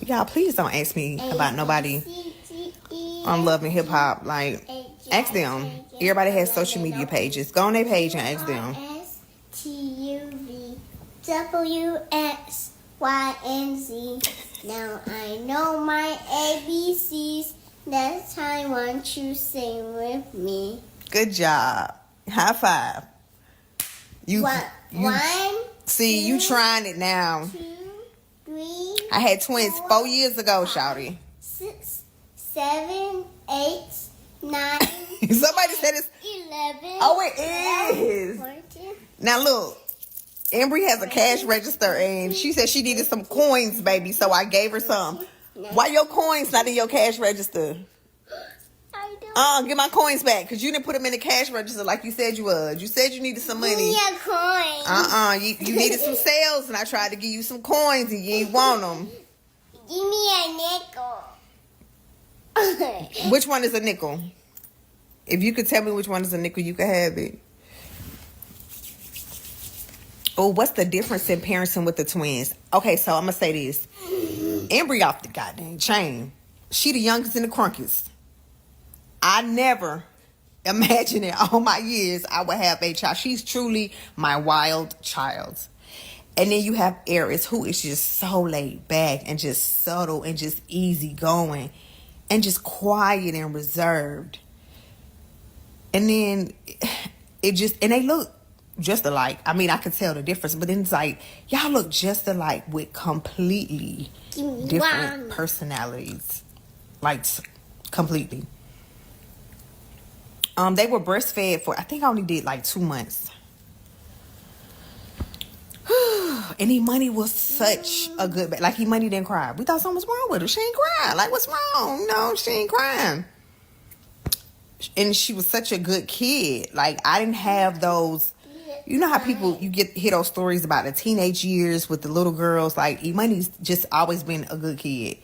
Y'all, please don't ask me about nobody on Love and Hip Hop. Like, ask them. Everybody has social media pages. Go on their page and ask them. STUVWXYNZ. Now I know my ABCs. Next time, won't you sing with me? Good job. High five. You see, you trying it now. 2, 3. I had twins 4 years ago, shawty. 6, 7, 8, 9. Somebody said it's 11. Oh, it is. 14. Now look, Embry has a cash register, and she said she needed some coins, baby. So I gave her some. Why your coins not in your cash register? Get my coins back, because you didn't put them in the cash register like you said you would. You said you needed some money. Yeah, coins. You needed some sales, and I tried to give you some coins, and you ain't want them. Give me a nickel. Which one is a nickel? If you could tell me which one is a nickel, you could have it. Oh, what's the difference in parenting with the twins? Okay, so I'm going to say this. Embry off the goddamn chain. She the youngest in the crunkest. I never imagined in all my years I would have a child. She's truly my wild child. And then you have Eris, who is just so laid back and just subtle and just easygoing and just quiet and reserved. And then and they look just alike. I mean, I could tell the difference, but then it's like, y'all look just alike with completely different personalities. Like, completely. They were breastfed for, I think I only did like 2 months. And Imani was such a good, like Imani didn't cry. We thought something was wrong with her. She ain't crying. Like, what's wrong? No, she ain't crying. And she was such a good kid. Like, I didn't have those, you know how people, you hear those stories about the teenage years with the little girls. Like, Imani's just always been a good kid.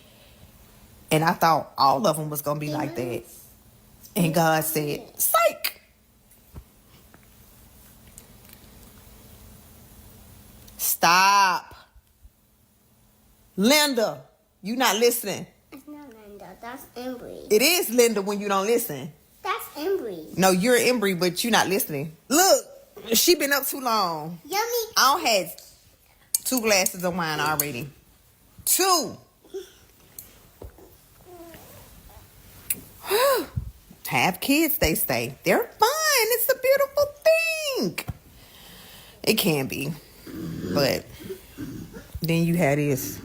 And I thought all of them was going to be like that. And God said, psych. Stop. Linda, you not listening. It's not Linda. That's Embry. It is Linda when you don't listen. That's Embry. No, you're Embry, but you're not listening. Look, she been up too long. Yummy. I don't have 2 glasses of wine already. 2. Have kids, they say. They're fun. It's a beautiful thing. It can be. But then you had this.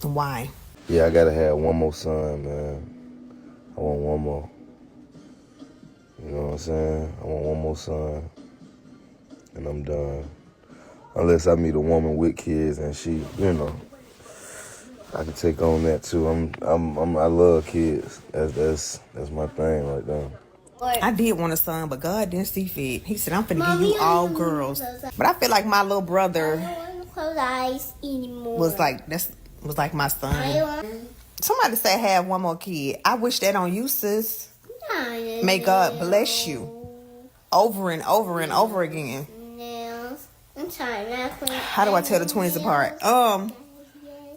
Why? Yeah, I gotta have one more son, man. I want one more. You know what I'm saying? I want one more son. And I'm done. Unless I meet a woman with kids and she, you know, I can take on that too. I love kids. That's my thing right there. I did want a son, but God didn't see fit. He said, I'm finna give you all girls. But I feel like my little brother was like my son. Somebody say have one more kid. I wish that on you, sis. May God bless you over and over and over again. How do I tell the twins apart?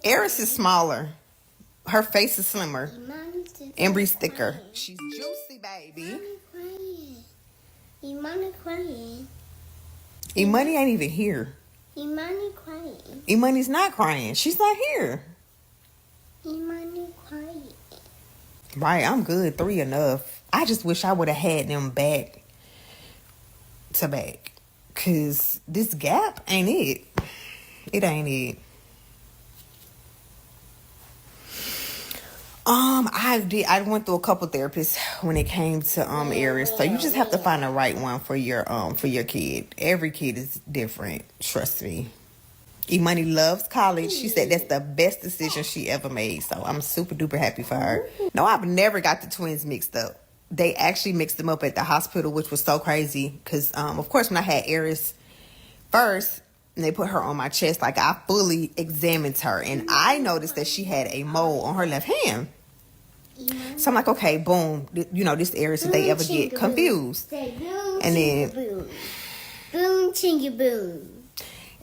Eris is smaller. Her face is slimmer. Embry's thicker. She's juicy, baby. Imani crying. Imani ain't even here. Imani crying. Imani's not crying. She's not here. Imani crying. Right, I'm good. 3 enough. I just wish I would have had them back to back. Because this gap ain't it. It ain't it. I went through a couple therapists when it came to Eris. So you just have to find the right one for your kid. Every kid is different. Trust me. Imani loves college. She said that's the best decision she ever made. So I'm super duper happy for her. No, I've never got the twins mixed up. They actually mixed them up at the hospital, which was so crazy. Because, of course, when I had Eris first, and they put her on my chest, like I fully examined her. And I noticed that she had a mole on her left hand. So I'm like, okay, boom. You know, this Eris, if they ever get confused. And then Boom, chingy boom.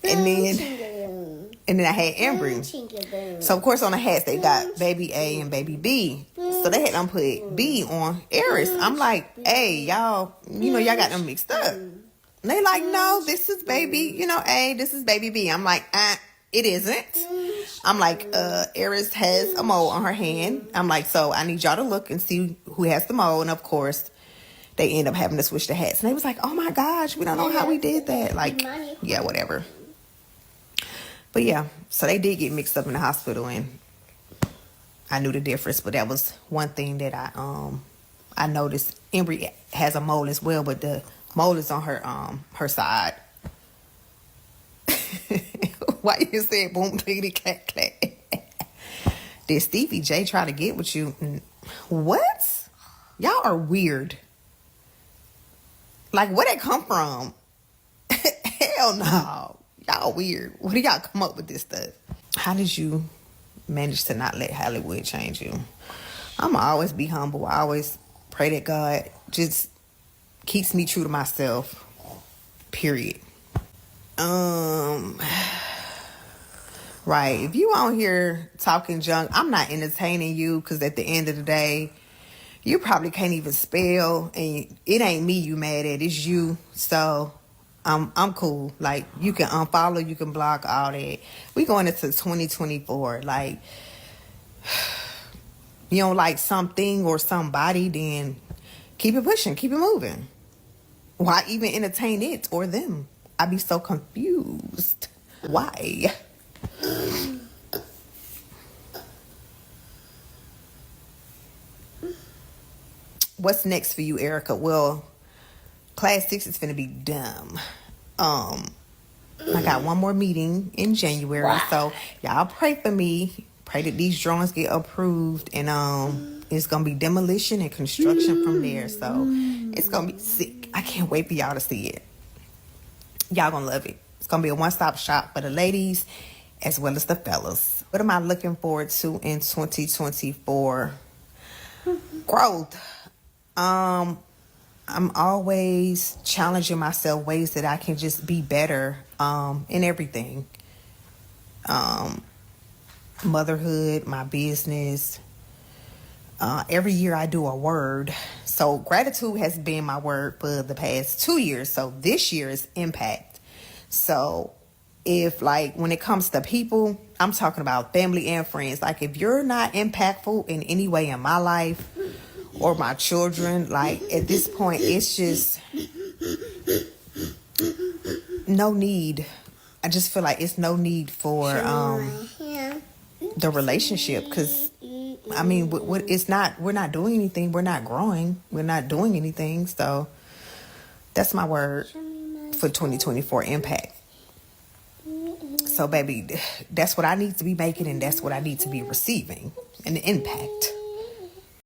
And then Boom, I had Embry. chingy boom. So of course on the hats they got baby A and baby B. So they had them put B on Eris. I'm like, hey, y'all, y'all got them mixed up. And they like, no, this is baby, A, this is baby B. I'm like, it isn't. I'm like, Eris has a mole on her hand. I'm like, so I need y'all to look and see who has the mole. And of course, they end up having to switch the hats. And they was like, oh my gosh, we don't know how we did that. Like, yeah, whatever. But yeah, so they did get mixed up in the hospital, and I knew the difference. But that was one thing that I noticed. Embry has a mole as well, but the mole is on her side. Why you say boom, clickety, clack, clack? Did Stevie J try to get with you? What? Y'all are weird. Like, where that come from? Hell no. Y'all weird. Where do y'all come up with this stuff? How did you manage to not let Hollywood change you? I'ma always be humble. I always pray that God just keeps me true to myself. Period. Right. If you out here talking junk, I'm not entertaining you, because at the end of the day, you probably can't even spell, and it ain't me you mad at, it's you. So I'm cool. Like, you can unfollow, you can block, all that. We going into 2024. Like, you don't like something or somebody, then keep it pushing, keep it moving. Why even entertain it or them? I be so confused. Why? What's next for you, Erica? Well, class 6 is finna be dumb. I got one more meeting in January, so y'all pray for me. Pray that these drawings get approved, and it's gonna be demolition and construction from there. So it's gonna be sick. I can't wait for y'all to see it. Y'all gonna love it. It's gonna be a one-stop shop for the ladies as well as the fellas. What am I looking forward to in 2024? Growth. I'm always challenging myself, ways that I can just be better in everything. Motherhood, my business. Every year I do a word. So gratitude has been my word for the past 2 years. So this year is impact. So if, like, when it comes to people, I'm talking about family and friends. Like, if you're not impactful in any way in my life or my children, like, at this point, it's just no need. I just feel like it's no need for the relationship, because I mean, it's not, we're not doing anything, we're not growing, we're not doing anything. So that's my word for 2024, impact. So baby, that's what I need to be making, and that's what I need to be receiving, an impact.